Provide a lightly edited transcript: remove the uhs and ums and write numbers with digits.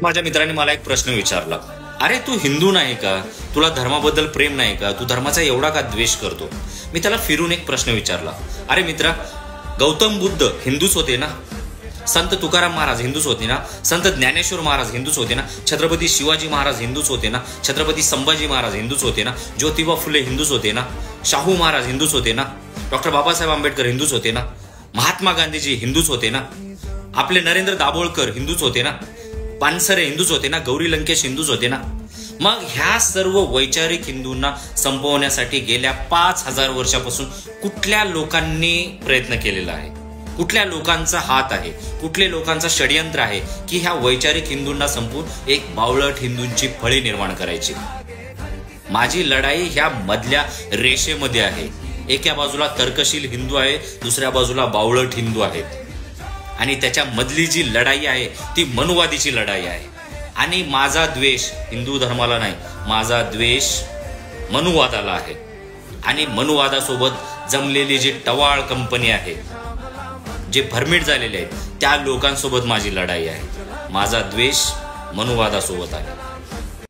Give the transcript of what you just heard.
माझ्या मित्राने मला एक प्रश्न विचारला, अरे तू हिंदू नाही का, तुला धर्माबद्दल प्रेम नाही का, तू धर्माचा एवढा का द्वेष करतो? मी त्याला फिरून एक प्रश्न विचारला, अरे मित्रा, गौतम बुद्ध हिंदूच होते ना, संत तुकाराम महाराज हिंदूच होते ना, संत ज्ञानेश्वर महाराज हिंदूच होते ना, छत्रपती शिवाजी महाराज हिंदूच होते ना, छत्रपती संभाजी महाराज हिंदूच होते ना, ज्योतिबा फुले हिंदूच होते ना, शाहू महाराज हिंदूच होते ना, डॉक्टर बाबासाहेब आंबेडकर हिंदूच होते ना, महात्मा गांधीजी हिंदूच होते ना, आपले नरेंद्र दाभोळकर हिंदूच होते ना, पानसरे हिंदूच होते ना, गौरी लंकेश हिंदूच होते ना. मग ह्या सर्व वैचारिक हिंदूंना संपवण्यासाठी गेल्या 5000 वर्षापासून कुठल्या लोकांनी प्रयत्न केलेला आहे? कुठल्या लोकांचा हात आहे? कुठल्या लोकांचा षडयंत्र आहे की ह्या वैचारिक हिंदूंना संपवून एक बावळट हिंदूंची फळी निर्माण करायची? माझी लढाई ह्या मधल्या रेषेमध्ये आहे. एका बाजूला तर्कशील हिंदू आहे, दुसऱ्या बाजूला बावळट हिंदू आहेत, आणि त्याच्या मधली जी लढाई आहे ती मनुवादीची लढाई आहे. आणि माझा द्वेष हिंदू धर्माला नाही, माझा द्वेष मनुवादाला आहे. आणि मनुवादासोबत जमलेली जी टवाळ कंपनी आहे, जे भरमीट झालेले आहेत, त्या लोकांसोबत माझी लढाई आहे. माझा द्वेष मनुवादासोबत आहे.